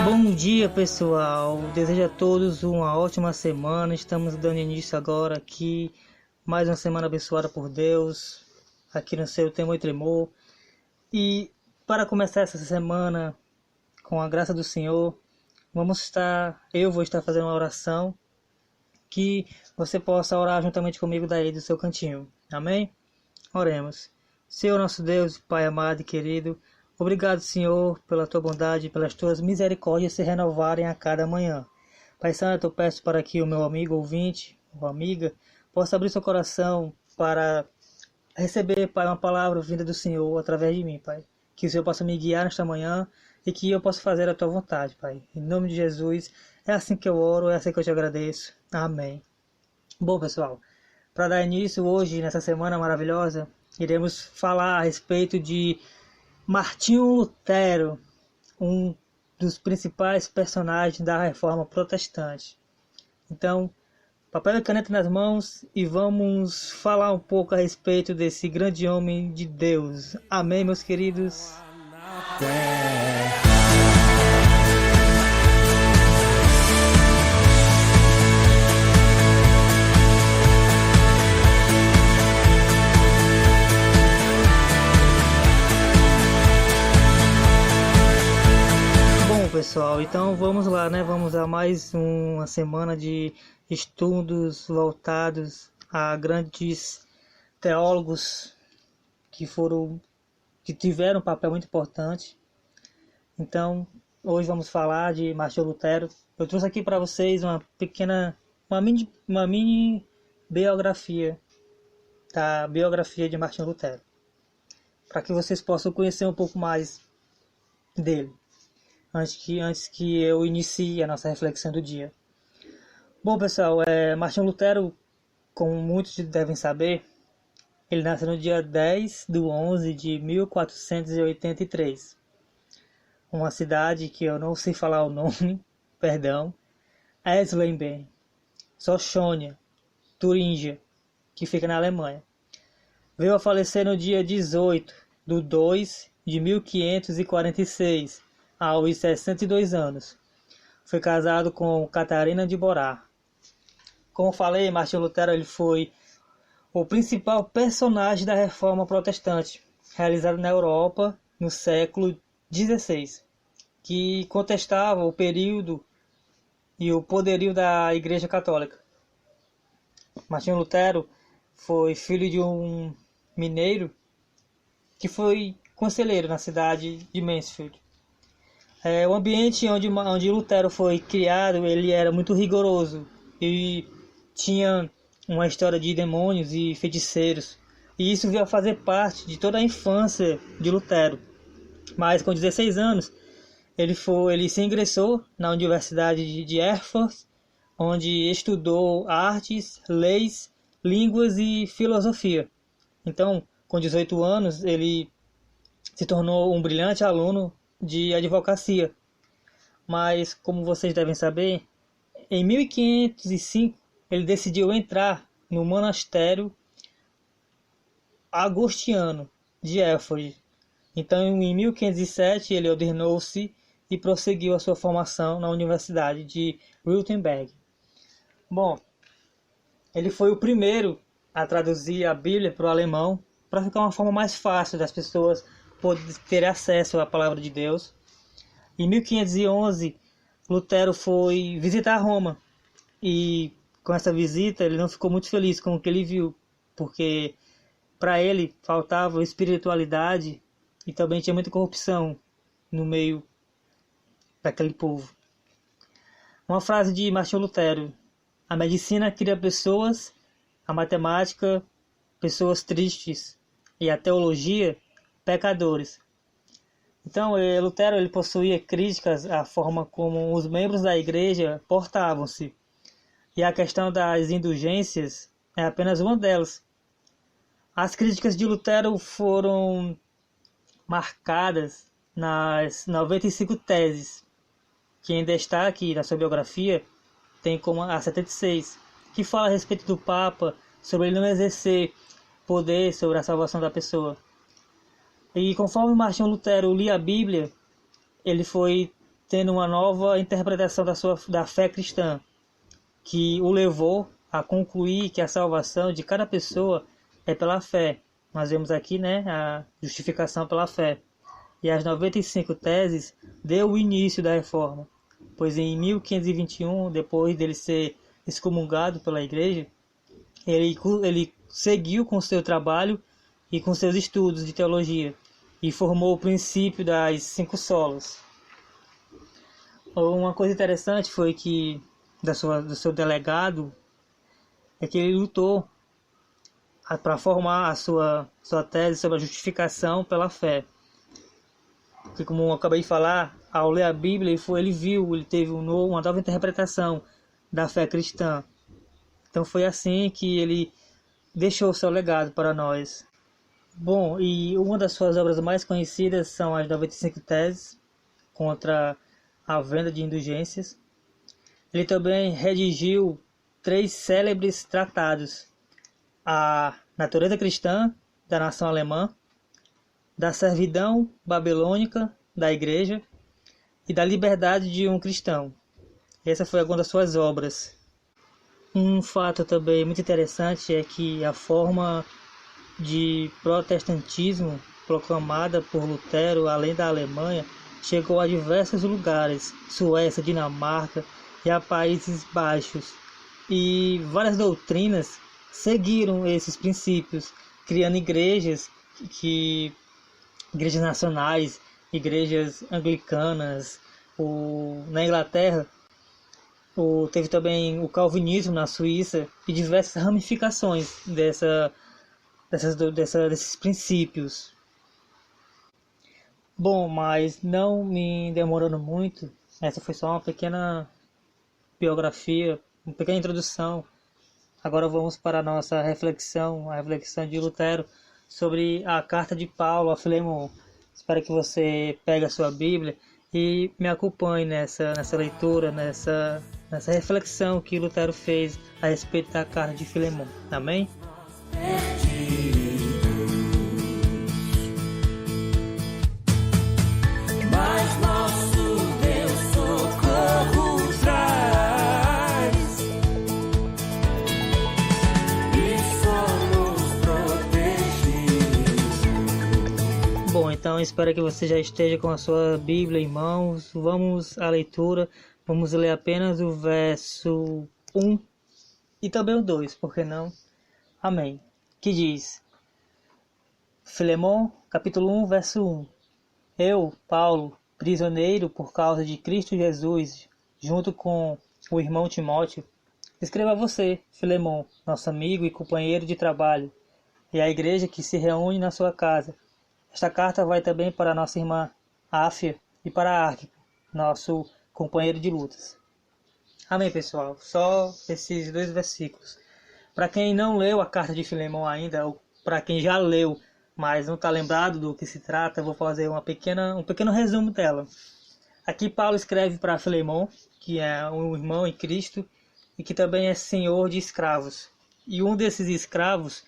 Bom dia, pessoal. Desejo a todos uma ótima semana. Estamos dando início agora aqui mais uma semana abençoada por Deus, aqui no seu Temor e Tremor. E para começar essa semana com a graça do Senhor, eu vou estar fazendo uma oração que você possa orar juntamente comigo daí do seu cantinho. Amém? Oremos. Senhor nosso Deus, Pai amado e querido, obrigado, Senhor, pela tua bondade, pelas tuas misericórdias se renovarem a cada manhã. Pai Santo, eu peço para que o meu amigo ouvinte ou amiga possa abrir seu coração para receber, Pai, uma palavra vinda do Senhor através de mim, Pai. Que o Senhor possa me guiar nesta manhã e que eu possa fazer a tua vontade, Pai. Em nome de Jesus, é assim que eu oro, é assim que eu te agradeço. Amém. Bom, pessoal, para dar início hoje, nessa semana maravilhosa, iremos falar a respeito de Martinho Lutero, um dos principais personagens da Reforma Protestante. Então, papel e caneta nas mãos e vamos falar um pouco a respeito desse grande homem de Deus. Amém, meus queridos? Pessoal, então vamos lá, né? Vamos a mais uma semana de estudos voltados a grandes teólogos que tiveram um papel muito importante. Então, hoje vamos falar de Martinho Lutero. Eu trouxe aqui para vocês uma mini biografia, da biografia de Martinho Lutero, para que vocês possam conhecer um pouco mais dele. Antes que eu inicie a nossa reflexão do dia. Bom, pessoal, Martinho Lutero, como muitos devem saber, ele nasceu no dia 10/11 de 1483. Uma cidade que eu não sei falar o nome, perdão, Eisleben, Saxônia, Turíngia, que fica na Alemanha. Veio a falecer no dia 18/2 de 1546, aos 62 anos. Foi casado com Catarina de Borá. Como falei, Martinho Lutero ele foi o principal personagem da Reforma Protestante, realizada na Europa no século XVI, que contestava o período e o poderio da Igreja Católica. Martinho Lutero foi filho de um mineiro que foi conselheiro na cidade de Mansfield. O ambiente onde Lutero foi criado, ele era muito rigoroso e tinha uma história de demônios e feiticeiros. E isso veio a fazer parte de toda a infância de Lutero. Mas com 16 anos, ele se ingressou na Universidade de Erfurt, onde estudou artes, leis, línguas e filosofia. Então, com 18 anos, ele se tornou um brilhante aluno de advocacia. Mas, como vocês devem saber, em 1505 ele decidiu entrar no monastério agostiniano de Erfurt. Então, em 1507 ele ordenou-se e prosseguiu a sua formação na Universidade de Wittenberg. Bom, ele foi o primeiro a traduzir a Bíblia para o alemão, para ficar uma forma mais fácil das pessoas poder ter acesso à palavra de Deus. Em 1511, Lutero foi visitar Roma e com essa visita ele não ficou muito feliz com o que ele viu, porque para ele faltava espiritualidade e também tinha muita corrupção no meio daquele povo. Uma frase de Martinho Lutero: a medicina cria pessoas, a matemática pessoas tristes e a teologia pecadores. Então, Lutero ele possuía críticas à forma como os membros da igreja portavam-se. E a questão das indulgências é apenas uma delas. As críticas de Lutero foram marcadas nas 95 teses, que em destaque na sua biografia tem como a 76, que fala a respeito do Papa, sobre ele não exercer poder sobre a salvação da pessoa. E conforme Martinho Lutero lia a Bíblia, ele foi tendo uma nova interpretação da fé cristã, que o levou a concluir que a salvação de cada pessoa é pela fé. Nós vemos aqui, né, a justificação pela fé. E as 95 teses deu o início da reforma, pois em 1521, depois dele ser excomungado pela igreja, ele seguiu com seu trabalho e com seus estudos de teologia e formou o princípio das 5 solas. Uma coisa interessante foi que do seu delegado é que ele lutou para formar a sua tese sobre a justificação pela fé. Porque, como eu acabei de falar, ao ler a Bíblia, ele teve uma nova interpretação da fé cristã. Então foi assim que ele deixou o seu legado para nós. Bom, e uma das suas obras mais conhecidas são as 95 teses contra a venda de indulgências. Ele também redigiu 3 célebres tratados: a natureza cristã da nação alemã, da servidão babilônica da igreja e da liberdade de um cristão. Essa foi alguma das suas obras. Um fato também muito interessante é que a forma de protestantismo proclamada por Lutero, além da Alemanha, chegou a diversos lugares: Suécia, Dinamarca e a Países Baixos. E várias doutrinas seguiram esses princípios, criando igrejas nacionais, igrejas anglicanas. Na Inglaterra, teve também o calvinismo na Suíça e diversas ramificações desses princípios. Bom, mas não me demorando muito, essa foi só uma pequena biografia, uma pequena introdução. Agora vamos para a nossa reflexão, a reflexão de Lutero sobre a carta de Paulo a Filemon. Espero que você pegue a sua Bíblia e me acompanhe nessa leitura, nessa reflexão que Lutero fez a respeito da carta de Filemon. Amém? Bom, então espero que você já esteja com a sua Bíblia em mãos. Vamos à leitura. Vamos ler apenas o verso 1 e também o 2, por que não? Amém. Que diz: Filemon, capítulo 1, verso 1. Eu, Paulo, prisioneiro por causa de Cristo Jesus, junto com o irmão Timóteo, escrevo a você, Filemon, nosso amigo e companheiro de trabalho, e à igreja que se reúne na sua casa. Esta carta vai também para nossa irmã Áfia e para Arquipo, nosso companheiro de lutas. Amém, pessoal. Só esses 2 versículos. Para quem não leu a carta de Filemon ainda, ou para quem já leu, mas não está lembrado do que se trata, eu vou fazer um pequeno resumo dela. Aqui Paulo escreve para Filemon, que é um irmão em Cristo e que também é senhor de escravos. E um desses escravos,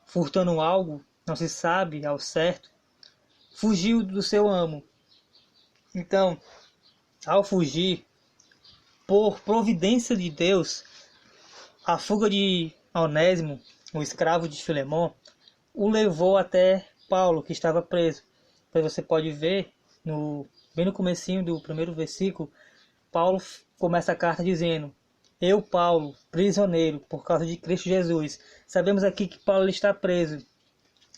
furtando algo, não se sabe ao certo, fugiu do seu amo. Então, ao fugir, por providência de Deus, a fuga de Onésimo, o escravo de Filemon, o levou até Paulo, que estava preso. Então você pode ver, bem no comecinho do primeiro versículo, Paulo começa a carta dizendo: eu, Paulo, prisioneiro por causa de Cristo Jesus. Sabemos aqui que Paulo está preso.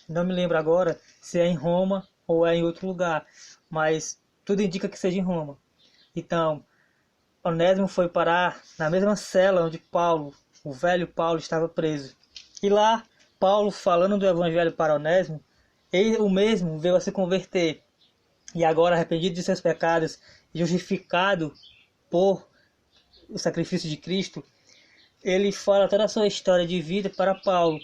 Não me lembro agora se é em Roma ou é em outro lugar, mas tudo indica que seja em Roma. Então, Onésimo foi parar na mesma cela onde Paulo, o velho Paulo, estava preso. E lá, Paulo, falando do evangelho para Onésimo, ele o mesmo veio a se converter. E agora, arrependido de seus pecados, justificado por o sacrifício de Cristo, ele fala toda a sua história de vida para Paulo.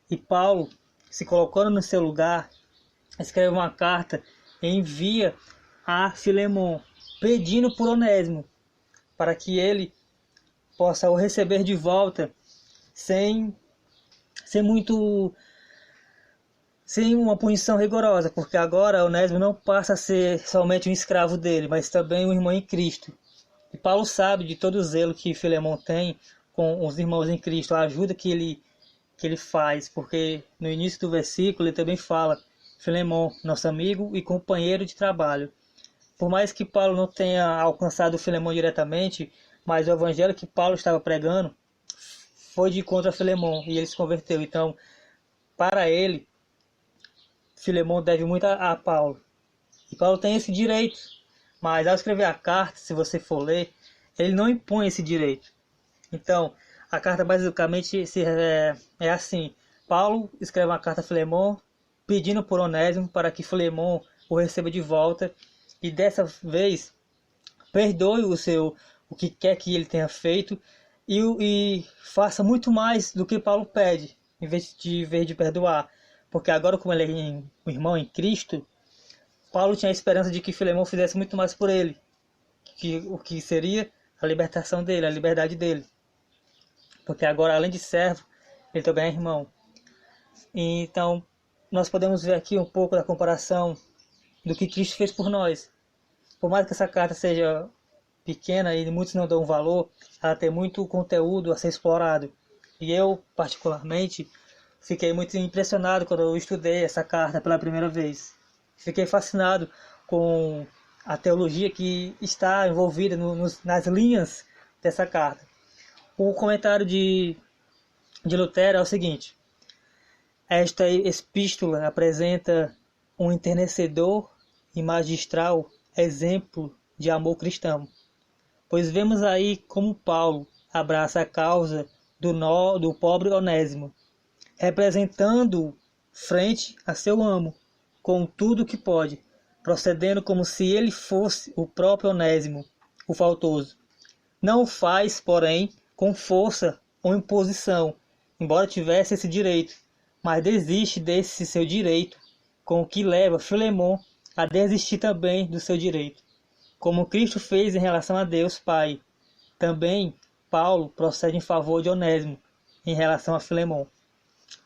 E Paulo, se colocando no seu lugar, escreve uma carta e envia a Filemon, pedindo por Onésimo, para que ele possa o receber de volta sem sem uma punição rigorosa, porque agora Onésimo não passa a ser somente um escravo dele, mas também um irmão em Cristo. E Paulo sabe de todo o zelo que Filemão tem com os irmãos em Cristo, a ajuda que ele faz, porque no início do versículo ele também fala: Filemão, nosso amigo e companheiro de trabalho. Por mais que Paulo não tenha alcançado Filemão diretamente, mas o evangelho que Paulo estava pregando foi de contra Filemão e ele se converteu. Então, para ele, Filemão deve muito a Paulo. E Paulo tem esse direito, mas ao escrever a carta, se você for ler, ele não impõe esse direito. Então, a carta basicamente é assim: Paulo escreve uma carta a Filemão pedindo por Onésimo para que Filemão o receba de volta e dessa vez perdoe o que quer que ele tenha feito e faça muito mais do que Paulo pede, em vez de perdoar. Porque agora, como ele é um irmão em Cristo, Paulo tinha a esperança de que Filemão fizesse muito mais por ele, o que seria a libertação dele, a liberdade dele. Porque agora, além de servo, ele também é irmão. Então, nós podemos ver aqui um pouco da comparação do que Cristo fez por nós. Por mais que essa carta seja pequena e muitos não dão valor, ela tem muito conteúdo a ser explorado. E eu, particularmente, fiquei muito impressionado quando eu estudei essa carta pela primeira vez. Fiquei fascinado com a teologia que está envolvida nas linhas dessa carta. O comentário de Lutero é o seguinte: esta epístola apresenta um enternecedor e magistral exemplo de amor cristão, pois vemos aí como Paulo abraça a causa do pobre Onésimo, representando-o frente a seu amo, com tudo que pode, procedendo como se ele fosse o próprio Onésimo, o faltoso. Não o faz, porém, com força ou imposição, embora tivesse esse direito, mas desiste desse seu direito, com o que leva Filemão a desistir também do seu direito. Como Cristo fez em relação a Deus Pai, também Paulo procede em favor de Onésimo em relação a Filemão.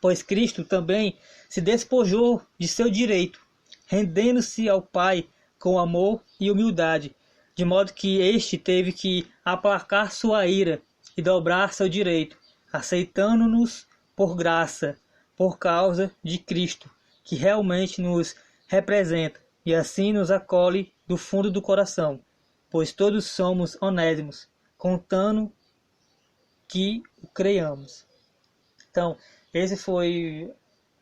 Pois Cristo também se despojou de seu direito, rendendo-se ao Pai com amor e humildade, de modo que este teve que aplacar sua ira e dobrar seu direito, aceitando-nos por graça, por causa de Cristo, que realmente nos representa e assim nos acolhe do fundo do coração, pois todos somos onésimos, contando que o creiamos. Então, esse foi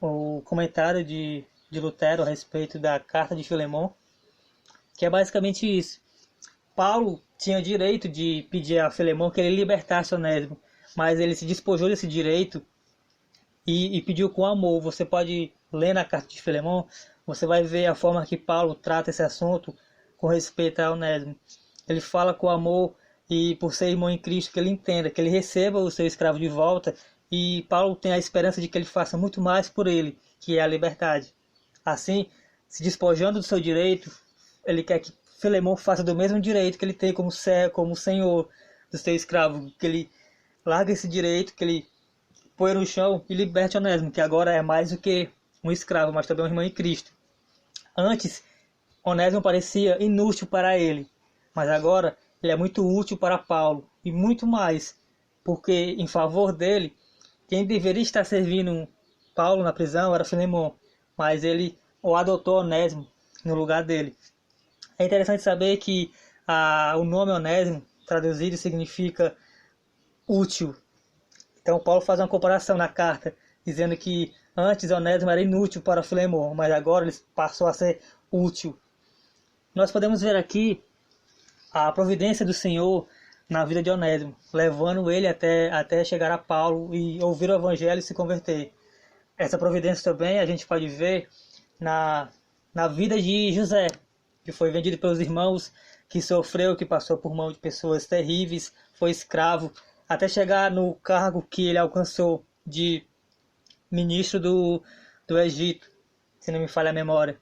o comentário de Lutero a respeito da carta de Filemão, que é basicamente isso. Paulo tinha o direito de pedir a Filemão que ele libertasse Onésimo, mas ele se despojou desse direito e pediu com amor. Você pode ler na carta de Filemão, você vai ver a forma que Paulo trata esse assunto com respeito a Onésimo. Ele fala com amor e por ser irmão em Cristo, que ele entenda, que ele receba o seu escravo de volta, e Paulo tem a esperança de que ele faça muito mais por ele, que é a liberdade. Assim, se despojando do seu direito, ele quer que Filemão faça do mesmo direito que ele tem como senhor do seu escravo, que ele largue esse direito, que ele põe no chão e liberte Onésimo, que agora é mais do que um escravo, mas também um irmão em Cristo. Antes, Onésimo parecia inútil para ele, mas agora ele é muito útil para Paulo, e muito mais, porque em favor dele, quem deveria estar servindo Paulo na prisão era Filemão, mas ele o adotou Onésimo no lugar dele. É interessante saber que o nome Onésimo, traduzido, significa útil. Então Paulo faz uma comparação na carta, dizendo que antes Onésimo era inútil para Filemão, mas agora ele passou a ser útil. Nós podemos ver aqui a providência do Senhor na vida de Onésimo, levando ele até chegar a Paulo e ouvir o Evangelho e se converter. Essa providência também a gente pode ver na vida de José, que foi vendido pelos irmãos, que sofreu, que passou por mão de pessoas terríveis, foi escravo, até chegar no cargo que ele alcançou de ministro do Egito, se não me falha a memória.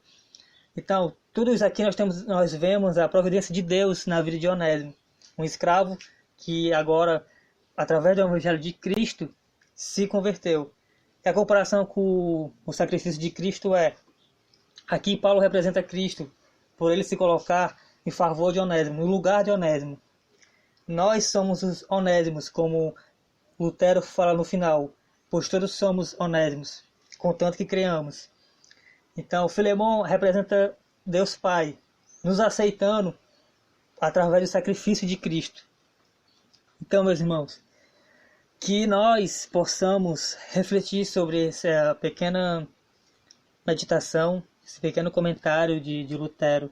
Então, tudo isso aqui nós vemos a providência de Deus na vida de Onésimo, um escravo que agora, através do Evangelho de Cristo, se converteu. E a comparação com o sacrifício de Cristo é: aqui Paulo representa Cristo, por ele se colocar em favor de Onésimo, no lugar de Onésimo. Nós somos os Onésimos, como Lutero fala no final, pois todos somos Onésimos, contanto que creamos. Então, Filemão representa Deus Pai, nos aceitando através do sacrifício de Cristo. Então, meus irmãos, que nós possamos refletir sobre essa pequena meditação, esse pequeno comentário de Lutero,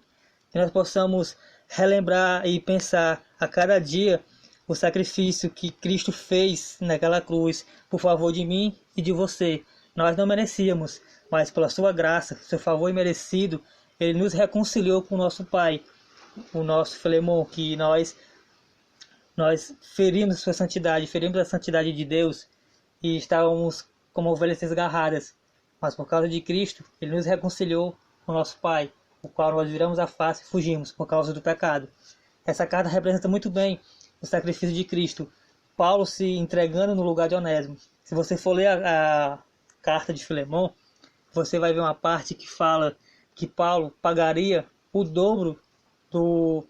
que nós possamos relembrar e pensar a cada dia o sacrifício que Cristo fez naquela cruz por favor de mim e de você. Nós não merecíamos, mas pela sua graça, seu favor imerecido, ele nos reconciliou com o nosso Pai, o nosso Filemão, que nós ferimos a sua santidade, ferimos a santidade de Deus e estávamos como ovelhas desgarradas. Mas por causa de Cristo, ele nos reconciliou com o nosso Pai, o qual nós viramos a face e fugimos por causa do pecado. Essa carta representa muito bem o sacrifício de Cristo, Paulo se entregando no lugar de Onésimo. Se você for ler a carta de Filemão, você vai ver uma parte que fala que Paulo pagaria o dobro do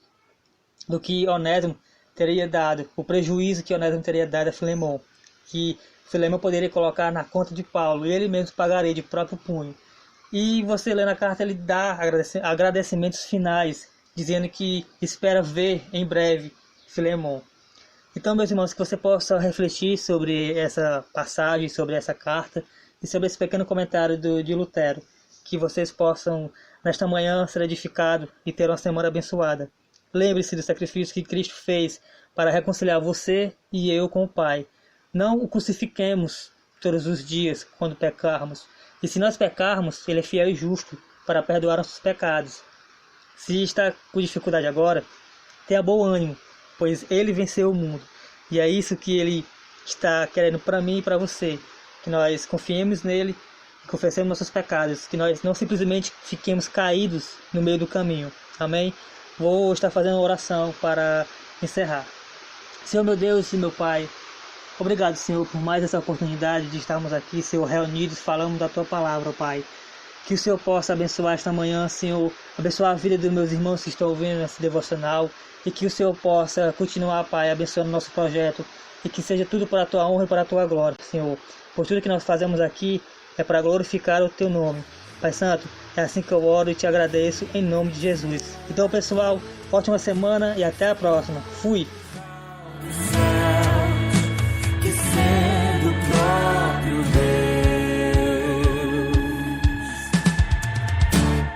que Onésimo teria dado, o prejuízo que Onésimo teria dado a Filemão, que Filemão poderia colocar na conta de Paulo, e ele mesmo pagaria de próprio punho. E você lê na carta, ele dá agradecimentos finais, dizendo que espera ver em breve Filemão. Então, meus irmãos, que você possa refletir sobre essa passagem, sobre essa carta e sobre esse pequeno comentário de Lutero. Que vocês possam, nesta manhã, ser edificados e ter uma semana abençoada. Lembre-se do sacrifício que Cristo fez para reconciliar você e eu com o Pai. Não o crucifiquemos todos os dias quando pecarmos. E se nós pecarmos, Ele é fiel e justo para perdoar nossos pecados. Se está com dificuldade agora, tenha bom ânimo, pois Ele venceu o mundo. E é isso que Ele está querendo para mim e para você. Que nós confiemos nele e confessemos nossos pecados. Que nós não simplesmente fiquemos caídos no meio do caminho. Amém? Vou estar fazendo uma oração para encerrar. Senhor meu Deus e meu Pai, obrigado, Senhor, por mais essa oportunidade de estarmos aqui, Senhor, reunidos, falando da Tua Palavra, Pai. Que o Senhor possa abençoar esta manhã, Senhor, abençoar a vida dos meus irmãos que estão ouvindo esse devocional, e que o Senhor possa continuar, Pai, abençoando o nosso projeto, e que seja tudo para a Tua honra e para a Tua glória, Senhor. Por tudo que nós fazemos aqui é para glorificar o Teu nome. Pai Santo, é assim que eu oro e te agradeço em nome de Jesus. Então, pessoal, ótima semana e até a próxima. Fui! Que sendo o próprio Deus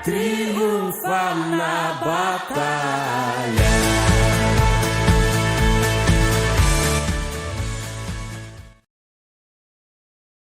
triunfa na batalha.